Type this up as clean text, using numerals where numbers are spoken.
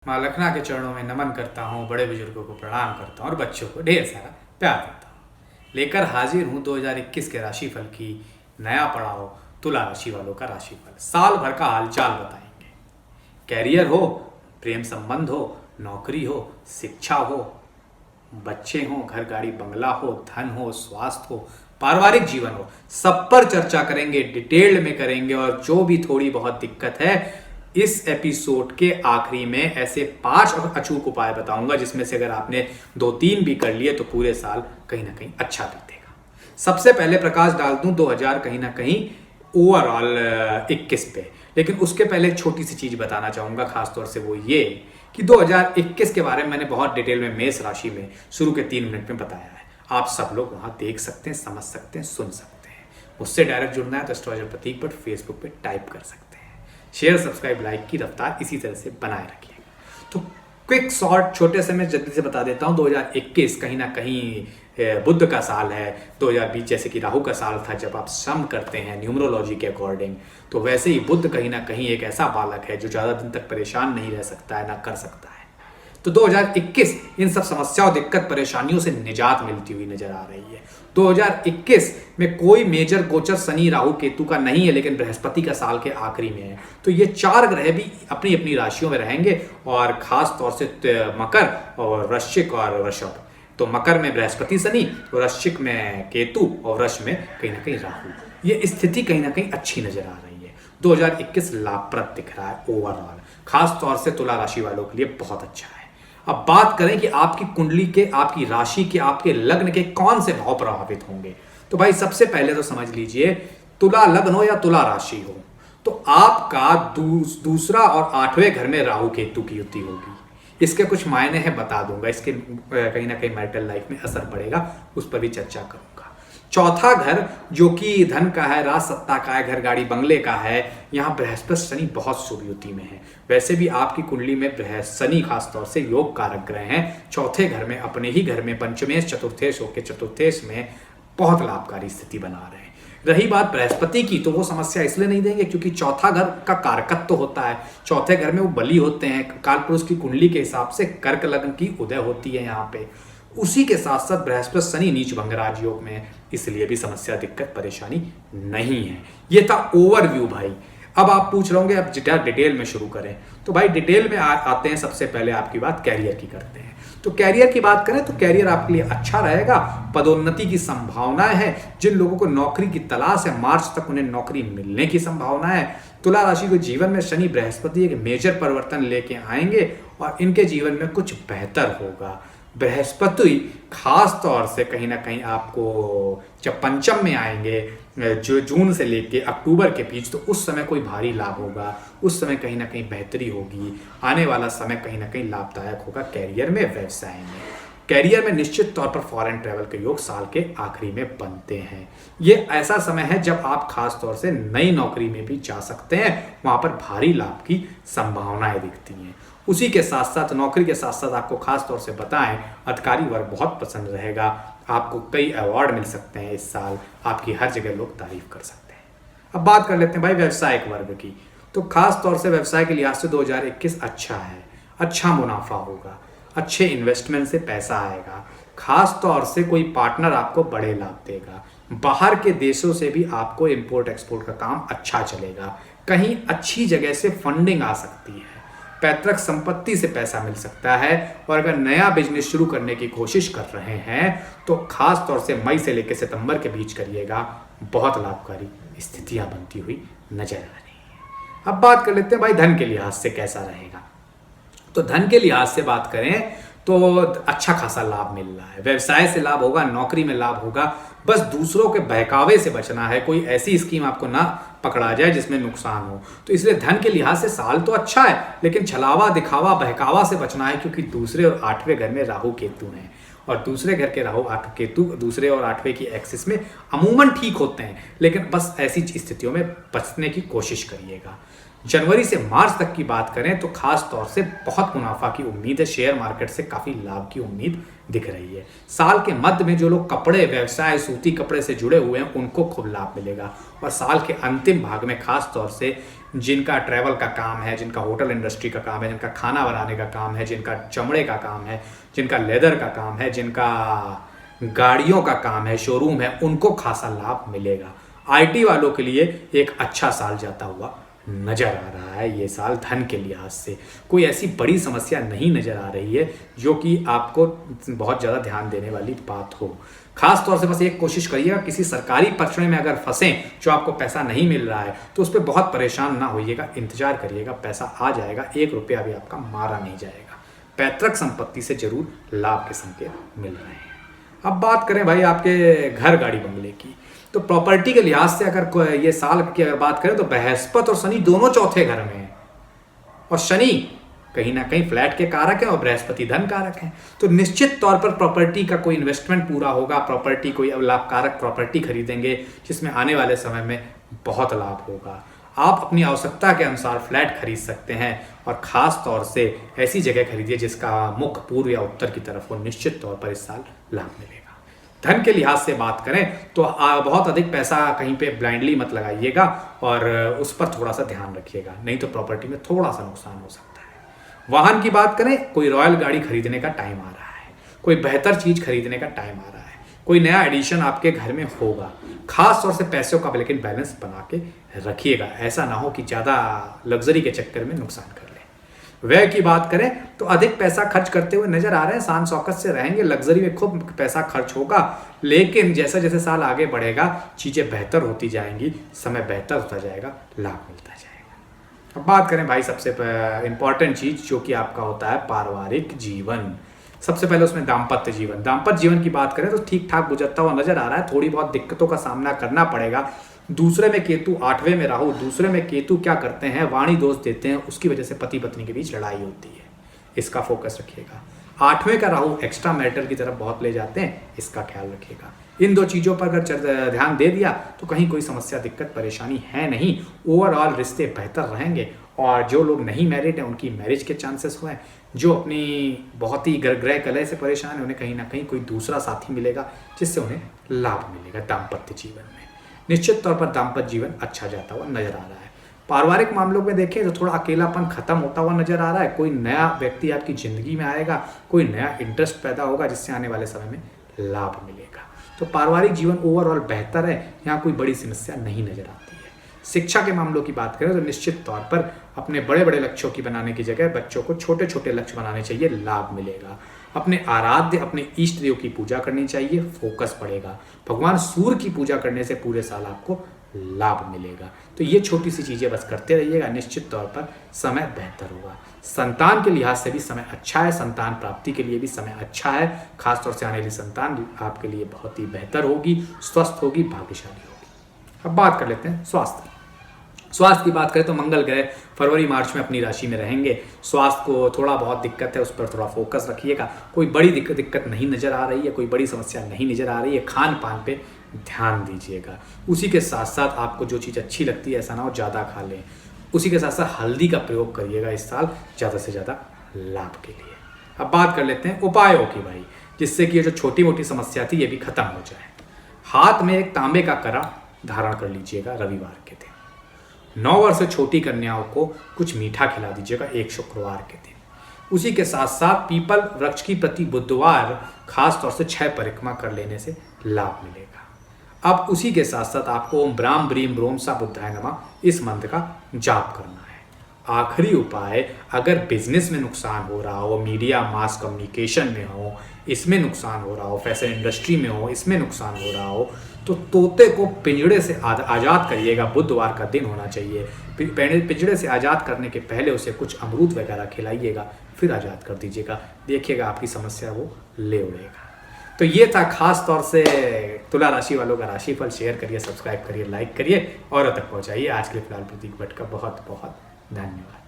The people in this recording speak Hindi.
माँ लखना के चरणों में नमन करता हूँ, बड़े बुजुर्गों को प्रणाम करता हूँ और बच्चों को ढेर सारा प्यार करता हूँ। लेकर हाजिर हूँ 2021 के राशिफल की नया पड़ाव, तुला राशि वालों का राशिफल। साल भर का हालचाल बताएंगे। कैरियर हो, प्रेम संबंध हो, नौकरी हो, शिक्षा हो, बच्चे हों, घर गाड़ी बंगला हो, धन हो, स्वास्थ्य हो, पारिवारिक जीवन हो, सब पर चर्चा करेंगे, डिटेल्ड में करेंगे। और जो भी थोड़ी बहुत दिक्कत है, इस एपिसोड के आखिरी में ऐसे 5 अचूक उपाय बताऊंगा जिसमें से अगर आपने 2-3 भी कर लिए तो पूरे साल कहीं ना कहीं अच्छा बीतेगा। सबसे पहले प्रकाश डाल दूं 2000 कहीं ना कहीं ओवरऑल 21 पे। लेकिन उसके पहले एक छोटी सी चीज बताना चाहूंगा, खासतौर से वो ये कि 2021 के बारे में मैंने बहुत डिटेल में मेष राशि में शुरू के 3 मिनट में बताया है। आप सब लोग वहां देख सकते हैं, समझ सकते हैं, सुन सकते हैं। मुझसे डायरेक्ट जुड़ना है तो एस्ट्रोलॉजर प्रतीक बट फेसबुक पे टाइप कर सकते हैं। शेयर, सब्सक्राइब, लाइक की रफ्तार इसी तरह से बनाए रखिएगा। तो क्विक शॉर्ट छोटे से मैं जल्दी से बता देता हूँ। 2021 कहीं ना कहीं बुध का साल है। 2020 जैसे कि राहु का साल था जब आप सम करते हैं न्यूमरोलॉजी के अकॉर्डिंग, तो वैसे ही बुध कहीं ना कहीं एक ऐसा बालक है जो ज़्यादा दिन तक परेशान नहीं रह सकता है, ना कर सकता है। तो 2021 इन सब समस्याओं, दिक्कत, परेशानियों से निजात मिलती हुई नजर आ रही है। 2021 में कोई मेजर गोचर शनि राहु केतु का नहीं है, लेकिन बृहस्पति का साल के आखिरी में है। तो ये 4 ग्रह भी अपनी अपनी राशियों में रहेंगे और खास तौर से मकर और वृश्चिक और वृषभ। तो मकर में बृहस्पति शनि, वृश्चिक में केतु और वृष में कहीं ना कहीं राहु। ये स्थिति कहीं ना कहीं अच्छी नजर आ रही है। 2021 लाभप्रद दिख रहा है ओवरऑल, खास तौर से तुला राशि वालों के लिए बहुत अच्छा है। अब बात करें कि आपकी कुंडली के, आपकी राशि के, आपके लग्न के कौन से भाव प्रभावित होंगे। तो भाई सबसे पहले तो समझ लीजिए, तुला लग्न हो या तुला राशि हो तो आपका दूसरा और 8वें घर में राहु केतु की युति होगी। इसके कुछ मायने हैं, बता दूंगा। इसके कहीं ना कहीं मैरिटल लाइफ में असर पड़ेगा, उस पर भी चर्चा करूंगा। चौथा घर जो कि धन का है, राज सत्ता का है, घर गाड़ी बंगले का है, यहाँ बृहस्पति शनि बहुत शुभ युति में है। वैसे भी आपकी कुंडली में शनि खासतौर से योग कारक ग्रह हैं। चौथे घर में, अपने ही घर में पंचमेश चतुर्थेश होकर चतुर्थेश में बहुत लाभकारी स्थिति बना रहे हैं। रही बात बृहस्पति की, तो वो समस्या इसलिए नहीं देंगे क्योंकि चौथा घर का कारकत्व तो होता है। चौथे घर में वो बली होते हैं। काल पुरुष की कुंडली के हिसाब से कर्क लग्न की उदय होती है यहाँ पे। उसी के साथ साथ बृहस्पति शनि नीच भंग राजयोग में, इसलिए भी समस्या, दिक्कत, परेशानी नहीं है। ये था ओवरव्यू भाई। अब आप पूछ रहे होंगे अब डिटेल में शुरू करें, तो भाई डिटेल में आते हैं। सबसे पहले आपकी बात कैरियर की करते हैं। तो कैरियर की बात करें तो कैरियर आपके लिए अच्छा रहेगा। पदोन्नति की संभावनाएं है। जिन लोगों को नौकरी की तलाश है, मार्च तक उन्हें नौकरी मिलने की संभावना है। तुला राशि को जीवन में शनि बृहस्पति एक मेजर परिवर्तन लेके आएंगे और इनके जीवन में कुछ बेहतर होगा। बृहस्पति खास तौर से कहीं ना कहीं आपको जब पंचम में आएंगे, जो जून से लेके अक्टूबर के बीच, तो उस समय कोई भारी लाभ होगा। उस समय कहीं ना कहीं बेहतरी होगी। आने वाला समय कहीं ना कहीं लाभदायक होगा कैरियर में, व्यवसाय में। कैरियर में निश्चित तौर पर फॉरेन ट्रैवल के योग साल के आखिरी में बनते हैं। ये ऐसा समय है जब आप खास तौर से नई नौकरी में भी जा सकते हैं। वहां पर भारी लाभ की संभावनाएं दिखती हैं। उसी के साथ साथ, नौकरी के साथ साथ आपको खास तौर से बताएं, अधिकारी वर्ग बहुत पसंद रहेगा। आपको कई अवार्ड मिल सकते हैं इस साल। आपकी हर जगह लोग तारीफ कर सकते हैं। अब बात कर लेते हैं भाई व्यवसायिक वर्ग की। तो खास तौर से व्यवसाय के लिहाज से 2021 अच्छा है। अच्छा मुनाफा होगा, अच्छे इन्वेस्टमेंट से पैसा आएगा। खास तौर से कोई पार्टनर आपको बड़े लाभ देगा। बाहर के देशों से भी आपको इंपोर्ट एक्सपोर्ट का काम अच्छा चलेगा। कहीं अच्छी जगह से फंडिंग आ सकती है। पैतृक संपत्ति से पैसा मिल सकता है। और अगर नया बिजनेस शुरू करने की कोशिश कर रहे हैं तो खास तौर से मई से लेकर सितंबर के बीच करिएगा। बहुत लाभकारी स्थितियां बनती हुई नजर आ रही है। अब बात कर लेते हैं भाई धन के लिहाज से कैसा रहेगा। तो धन के लिहाज से बात करें तो अच्छा खासा लाभ मिल रहा है। व्यवसाय से लाभ होगा, नौकरी में लाभ होगा। बस दूसरों के बहकावे से बचना है। कोई ऐसी स्कीम आपको ना पकड़ा जाए जिसमें नुकसान हो। तो इसलिए धन के लिहाज से साल तो अच्छा है, लेकिन छलावा, दिखावा, बहकावा से बचना है क्योंकि दूसरे और 8वें घर में राहु केतु हैं। और दूसरे घर के राहु केतु दूसरे और 8वें की एक्सिस में अमूमन ठीक होते हैं, लेकिन बस ऐसी स्थितियों में बचने की कोशिश करिएगा। जनवरी से मार्च तक की बात करें तो खास तौर से बहुत मुनाफा की उम्मीद है। शेयर मार्केट से काफी लाभ की उम्मीद दिख रही है। साल के मध्य में जो लोग कपड़े व्यवसाय, सूती कपड़े से जुड़े हुए हैं, उनको खूब लाभ मिलेगा। और साल के अंतिम भाग में खास तौर से जिनका ट्रैवल का काम है, जिनका होटल इंडस्ट्री का काम है, जिनका खाना बनाने का काम है, जिनका चमड़े का काम है, जिनका लेदर का काम है, जिनका गाड़ियों का काम है, शोरूम है, उनको खासा लाभ मिलेगा। आईटी वालों के लिए एक अच्छा साल जाता हुआ नजर आ रहा है। ये साल धन के लिहाज से कोई ऐसी बड़ी समस्या नहीं नजर आ रही है जो कि आपको बहुत ज़्यादा ध्यान देने वाली बात हो। खास तौर से बस एक कोशिश करिएगा, किसी सरकारी परीक्षा में अगर फंसें जो आपको पैसा नहीं मिल रहा है तो उस पर बहुत परेशान ना होइएगा, इंतजार करिएगा, पैसा आ जाएगा, 1 रुपया भी आपका मारा नहीं जाएगा। पैतृक संपत्ति से जरूर लाभ के संकेत मिल रहे हैं। अब बात करें भाई आपके घर गाड़ी बंगले की, तो प्रॉपर्टी के लिहाज से अगर ये साल की अगर बात करें तो बृहस्पति और शनि दोनों चौथे घर में हैं, और शनि कहीं ना कहीं फ्लैट के कारक हैं और बृहस्पति धन कारक हैं। तो निश्चित तौर पर प्रॉपर्टी का कोई इन्वेस्टमेंट पूरा होगा, प्रॉपर्टी कोई लाभकारक प्रॉपर्टी खरीदेंगे जिसमें आने वाले समय में बहुत लाभ होगा। आप अपनी आवश्यकता के अनुसार फ्लैट खरीद सकते हैं और ख़ास तौर से ऐसी जगह खरीदिए जिसका मुख पूर्व या उत्तर की तरफ हो। निश्चित तौर पर इस साल लाभ मिलेगा। धन के लिहाज से बात करें तो बहुत अधिक पैसा कहीं पे ब्लाइंडली मत लगाइएगा और उस पर थोड़ा सा ध्यान रखिएगा, नहीं तो प्रॉपर्टी में थोड़ा सा नुकसान हो सकता है। वाहन की बात करें, कोई रॉयल गाड़ी खरीदने का टाइम आ रहा है, कोई बेहतर चीज़ खरीदने का टाइम आ रहा है, कोई नया एडिशन आपके घर में होगा। खास तौर से पैसों का लेकिन बैलेंस बना के रखिएगा, ऐसा ना हो कि ज़्यादा लग्जरी के चक्कर में नुकसान कर ले। व्यय की बात करें तो अधिक पैसा खर्च करते हुए नजर आ रहे हैं, शान शौकत से रहेंगे, लग्जरी में खूब पैसा खर्च होगा, लेकिन जैसा जैसे साल आगे बढ़ेगा चीज़ें बेहतर होती जाएंगी, समय बेहतर होता जाएगा, लाभ मिलता जाएगा। अब बात करें भाई सबसे इंपॉर्टेंट चीज़ जो कि आपका होता है पारिवारिक जीवन। सबसे पहले उसमें दाम्पत्य जीवन। दाम्पत्य जीवन की बात करें तो ठीक ठाक गुजरता हुआ नजर आ रहा है, थोड़ी बहुत दिक्कतों का सामना करना पड़ेगा। दूसरे में केतु, 8वें में राहु, दूसरे में केतु क्या करते हैं, वाणी दोष देते हैं, उसकी वजह से पति पत्नी के बीच लड़ाई होती है, इसका फोकस रखिएगा। 8वें का राहु एक्स्ट्रा मैरिटल की तरफ बहुत ले जाते हैं, इसका ख्याल रखिएगा। इन 2 चीज़ों पर अगर ध्यान दे दिया तो कहीं कोई समस्या दिक्कत परेशानी है नहीं। ओवरऑल रिश्ते बेहतर रहेंगे और जो लोग नहीं मैरिड हैं उनकी मैरिज के चांसेस हुए हैं। जो अपनी बहुत ही ग्रह कलह से परेशान है उन्हें कहीं ना कहीं कोई दूसरा साथी मिलेगा जिससे उन्हें लाभ मिलेगा दाम्पत्य जीवन में। निश्चित तौर पर दाम्पत्य जीवन अच्छा जाता हुआ नजर आ रहा है। पारिवारिक मामलों में देखें तो थोड़ा अकेलापन खत्म होता हुआ नजर आ रहा है। कोई नया व्यक्ति आपकी ज़िंदगी में आएगा, कोई नया इंटरेस्ट पैदा होगा जिससे आने वाले समय में लाभ मिलेगा। तो पारिवारिक जीवन ओवरऑल बेहतर है, यहाँ कोई बड़ी समस्या नहीं नजर आती है। शिक्षा के मामलों की बात करें तो निश्चित तौर पर अपने बड़े बड़े लक्ष्यों की बनाने की जगह बच्चों को छोटे छोटे लक्ष्य बनाने चाहिए, लाभ मिलेगा। अपने आराध्य अपने इष्ट देव की पूजा करनी चाहिए, फोकस बढ़ेगा। भगवान सूर्य की पूजा करने से पूरे साल आपको लाभ मिलेगा। तो ये छोटी सी चीज़ें बस करते रहिएगा, निश्चित तौर पर समय बेहतर होगा। संतान के लिहाज से भी समय अच्छा है, संतान प्राप्ति के लिए भी समय अच्छा है। खासतौर से आने वाली संतान आपके लिए बहुत ही बेहतर होगी, स्वस्थ होगी, भाग्यशाली होगी। अब बात कर लेते हैं स्वास्थ्य की बात करें तो मंगल ग्रह फरवरी मार्च में अपनी राशि में रहेंगे। स्वास्थ्य को थोड़ा बहुत दिक्कत है, उस पर थोड़ा फोकस रखिएगा। कोई बड़ी दिक्कत नहीं नज़र आ रही है, कोई बड़ी समस्या नहीं नज़र आ रही है। खान पान पे ध्यान दीजिएगा। उसी के साथ साथ आपको जो चीज़ अच्छी लगती है ऐसा ना हो ज़्यादा खा लें। उसी के साथ साथ हल्दी का प्रयोग करिएगा इस साल ज़्यादा से ज़्यादा लाभ के लिए। अब बात कर लेते हैं उपायों की भाई, जिससे कि ये जो छोटी मोटी समस्या थी ये भी खत्म हो जाए। हाथ में एक तांबे का कड़ा धारण कर लीजिएगा रविवार के दिन। 9 वर्ष से छोटी कन्याओं को कुछ मीठा खिला दीजिएगा एक शुक्रवार के दिन। उसी के साथ साथ पीपल वृक्ष की प्रति बुधवार खास तौर से 6 परिक्रमा कर लेने से लाभ मिलेगा। अब उसी के साथ साथ आपको ओम ब्राम ब्रीम ब्रोम सा बुद्धाय नमः इस मंत्र का जाप करना है। आखिरी उपाय, अगर बिजनेस में नुकसान हो रहा हो, मीडिया मास कम्युनिकेशन में हो इसमें नुकसान हो रहा हो, फैशन इंडस्ट्री में हो इसमें नुकसान हो रहा हो, तो तोते को पिंजड़े से आज़ाद करिएगा। बुधवार का दिन होना चाहिए। पिंजड़े से आज़ाद करने के पहले उसे कुछ अमरूद वगैरह खिलाइएगा, फिर आज़ाद कर दीजिएगा। देखिएगा आपकी समस्या वो ले उड़ेगा। तो ये था खास तौर से तुला राशि वालों का राशिफल। शेयर करिए, सब्सक्राइब करिए, लाइक करिए और तक पहुँचाइए। आज के लिए फिलहाल प्रतीक भट्ट का बहुत बहुत धन्यवाद।